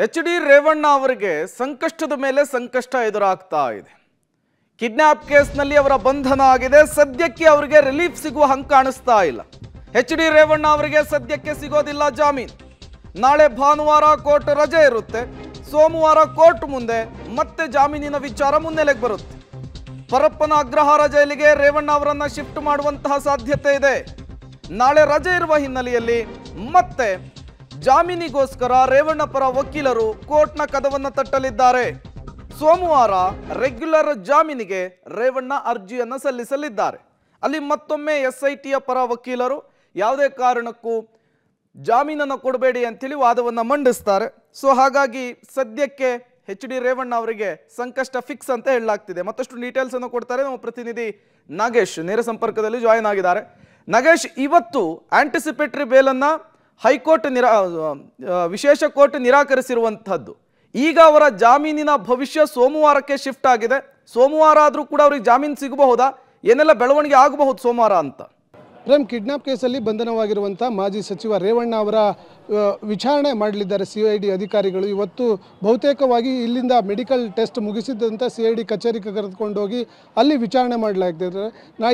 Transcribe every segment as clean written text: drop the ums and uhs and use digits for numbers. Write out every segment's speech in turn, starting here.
H D. Revanna ಅವರಿಗೆ ಸಂಕಷ್ಟದ ಮೇಲೆ ಸಂಕಷ್ಟ ಎದುರಾಗ್ತಾ ಇದೆ. ಕಿಡ್ನಾಪ್ ಕೇಸ್ನಲ್ಲಿ ಅವರ ಬಂಧನ ಆಗಿದೆ. ಸದ್ಯಕ್ಕೆ ಅವರಿಗೆ ರಿಲೀಫ್ ಸಿಗುವ ಹಂಗೆ ಕಾಣಿಸ್ತಾ ಇಲ್ಲ. ಎಚ್.ಡಿ. ರೇವಣ್ಣ ಅವರಿಗೆ ಸದ್ಯಕ್ಕೆ ಸಿಗೋದಿಲ್ಲ ಜಾಮೀನು. ನಾಳೆ ಭಾನುವಾರ ಕೋರ್ಟ್ ರಜೆ ಇರುತ್ತೆ. ಸೋಮವಾರ ಕೋರ್ಟ್ ಮುಂದೆ ಮತ್ತೆ ಜಾಮೀನಿನ ವಿಚಾರ ಮುನ್ನೆಲೆಗೆ ಬರುತ್ತೆ. ಪರಪ್ಪನ ಅಗ್ರಹಾರ ಜೈಲಿಗೆ ರೇವಣ್ಣ ಅವರನ್ನ ಶಿಫ್ಟ್ ಮಾಡುವಂತಹ ಸಾಧ್ಯತೆ ಇದೆ. ನಾಳೆ ರಜೆ ಇರುವ ಹಿನ್ನೆಲೆಯಲ್ಲಿ ಮತ್ತೆ ಜಾಮೀನಿಗೋಸ್ಕರ ರೇವಣ್ಣ ಪರ ವಕೀಲರು ಕೋರ್ಟ್ನ ಕದವನ್ನು ತಟ್ಟಲಿದ್ದಾರೆ. ಸೋಮವಾರ ರೆಗ್ಯುಲರ್ ಜಾಮೀನಿಗೆ ರೇವಣ್ಣ ಅರ್ಜಿಯನ್ನು ಸಲ್ಲಿಸಲಿದ್ದಾರೆ. ಅಲ್ಲಿ ಮತ್ತೊಮ್ಮೆ SITಯ ಪರ ವಕೀಲರು ಯಾವುದೇ ಕಾರಣಕ್ಕೂ ಜಾಮೀನನ್ನು ಕೊಡಬೇಡಿ ಅಂತೇಳಿ ವಾದವನ್ನು ಮಂಡಿಸ್ತಾರೆ. ಸೊ ಹಾಗಾಗಿ ಸದ್ಯಕ್ಕೆ ಎಚ್.ಡಿ. ರೇವಣ್ಣ ಅವರಿಗೆ ಸಂಕಷ್ಟ ಫಿಕ್ಸ್ ಅಂತ ಹೇಳಲಾಗ್ತಿದೆ. ಮತ್ತಷ್ಟು ಡೀಟೇಲ್ಸ್ ಅನ್ನು ಕೊಡ್ತಾರೆ ನಮ್ಮ ಪ್ರತಿನಿಧಿ ನಾಗೇಶ್, ನೇರ ಸಂಪರ್ಕದಲ್ಲಿ ಜಾಯಿನ್ ಆಗಿದ್ದಾರೆ. ನಾಗೇಶ್, ಇವತ್ತು ಆಂಟಿಸಿಪೇಟರಿ ಬೇಲನ್ನು ಹೈಕೋರ್ಟ್ ವಿಶೇಷ ಕೋರ್ಟ್ ನಿರಾಕರಿಸಿರುವಂತಹದ್ದು. ಈಗ ಅವರ ಜಾಮೀನಿನ ಭವಿಷ್ಯ ಸೋಮವಾರಕ್ಕೆ ಶಿಫ್ಟ್ ಆಗಿದೆ. ಸೋಮವಾರ ಆದರೂ ಕೂಡ ಅವರಿಗೆ ಜಾಮೀನು ಸಿಗಬಹುದಾ? ಏನೆಲ್ಲ ಬೆಳವಣಿಗೆ ಆಗಬಹುದು ಸೋಮವಾರ ಅಂತ? ಪ್ರೇಮ್, ಕಿಡ್ನಾಪ್ ಕೇಸಲ್ಲಿ ಬಂಧನವಾಗಿರುವಂಥ ಮಾಜಿ ಸಚಿವ ರೇವಣ್ಣ ಅವರ ವಿಚಾರಣೆ ಮಾಡಲಿದ್ದಾರೆ CID ಅಧಿಕಾರಿಗಳು. ಇವತ್ತು ಬಹುತೇಕವಾಗಿ ಇಲ್ಲಿಂದ ಮೆಡಿಕಲ್ ಟೆಸ್ಟ್ ಮುಗಿಸಿದಂಥ CID ಕಚೇರಿಗೆ ಕರೆದುಕೊಂಡೋಗಿ ಅಲ್ಲಿ ವಿಚಾರಣೆ ಮಾಡಲಾಗ್ತಿದ್ದಾರೆ.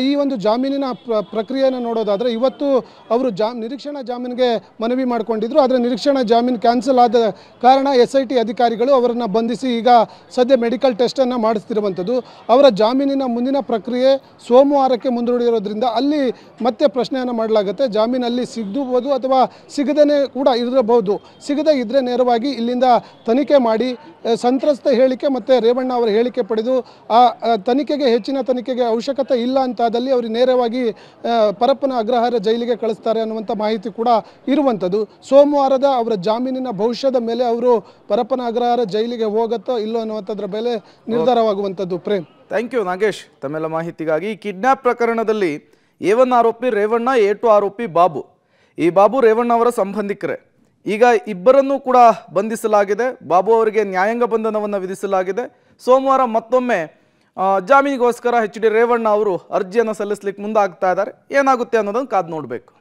ಈ ಒಂದು ಜಾಮೀನಿನ ಪ್ರಕ್ರಿಯೆಯನ್ನು ನೋಡೋದಾದರೆ ಇವತ್ತು ಅವರು ನಿರೀಕ್ಷಣಾ ಜಾಮೀನಿಗೆ ಮನವಿ ಮಾಡಿಕೊಂಡಿದ್ರು. ಆದರೆ ನಿರೀಕ್ಷಣಾ ಜಾಮೀನು ಕ್ಯಾನ್ಸಲ್ ಆದ ಕಾರಣ SIT ಅಧಿಕಾರಿಗಳು ಅವರನ್ನು ಬಂಧಿಸಿ ಈಗ ಸದ್ಯ ಮೆಡಿಕಲ್ ಟೆಸ್ಟನ್ನು ಮಾಡಿಸ್ತಿರುವಂಥದ್ದು. ಅವರ ಜಾಮೀನಿನ ಮುಂದಿನ ಪ್ರಕ್ರಿಯೆ ಸೋಮವಾರಕ್ಕೆ ಮುಂದೂಡಿರೋದ್ರಿಂದ ಅಲ್ಲಿ ಮತ್ತೆ ಪ್ರಶ್ನೆಯನ್ನು ಮಾಡಲಾಗುತ್ತೆ. ಜಾಮೀನಲ್ಲಿ ಸಿಗಬಹುದು ಅಥವಾ ಸಿಗದೇ ಕೂಡ ಇರಬಹುದು. ಸಿಗದೇ ಇದ್ದರೆ ನೇರವಾಗಿ ಇಲ್ಲಿಂದ ತನಿಖೆ ಮಾಡಿ ಸಂತ್ರಸ್ತ ಹೇಳಿಕೆ ಮತ್ತು ರೇವಣ್ಣ ಅವರ ಹೇಳಿಕೆ ಪಡೆದು ಆ ಹೆಚ್ಚಿನ ತನಿಖೆಗೆ ಅವಶ್ಯಕತೆ ಇಲ್ಲ ಅಂತಾದಲ್ಲಿ ಅವರು ನೇರವಾಗಿ ಪರಪ್ಪನ ಅಗ್ರಹಾರ ಜೈಲಿಗೆ ಕಳಿಸ್ತಾರೆ ಅನ್ನುವಂಥ ಮಾಹಿತಿ ಕೂಡ ಇರುವಂಥದ್ದು. ಸೋಮವಾರದ ಅವರ ಜಾಮೀನಿನ ಭವಿಷ್ಯದ ಮೇಲೆ ಅವರು ಪರಪ್ಪನ ಅಗ್ರಹಾರ ಜೈಲಿಗೆ ಹೋಗುತ್ತೋ ಇಲ್ಲೋ ಅನ್ನುವಂಥದ್ರ ಮೇಲೆ ನಿರ್ಧಾರವಾಗುವಂಥದ್ದು. ಪ್ರೇಮ್, ಥ್ಯಾಂಕ್ ಯು ನಾಗೇಶ್ ತಮ್ಮೆಲ್ಲ ಮಾಹಿತಿಗಾಗಿ. ಕಿಡ್ನಾಪ್ ಪ್ರಕರಣದಲ್ಲಿ A1 ಆರೋಪಿ ರೇವಣ್ಣ, A2 ಆರೋಪಿ ಬಾಬು. ಈ ಬಾಬು ರೇವಣ್ಣ ಅವರ ಸಂಬಂಧಿಕರೇ. ಈಗ ಇಬ್ಬರನ್ನೂ ಕೂಡ ಬಂಧಿಸಲಾಗಿದೆ. ಬಾಬು ಅವರಿಗೆ ನ್ಯಾಯಾಂಗ ಬಂಧನವನ್ನು ವಿಧಿಸಲಾಗಿದೆ. ಸೋಮವಾರ ಮತ್ತೊಮ್ಮೆ ಜಾಮೀನಿಗೋಸ್ಕರ ಎಚ್.ಡಿ. ರೇವಣ್ಣ ಅವರು ಅರ್ಜಿಯನ್ನು ಸಲ್ಲಿಸಲಿಕ್ಕೆ ಮುಂದಾಗ್ತಾ ಇದ್ದಾರೆ. ಏನಾಗುತ್ತೆ ಅನ್ನೋದನ್ನು ಕಾದು ನೋಡಬೇಕು.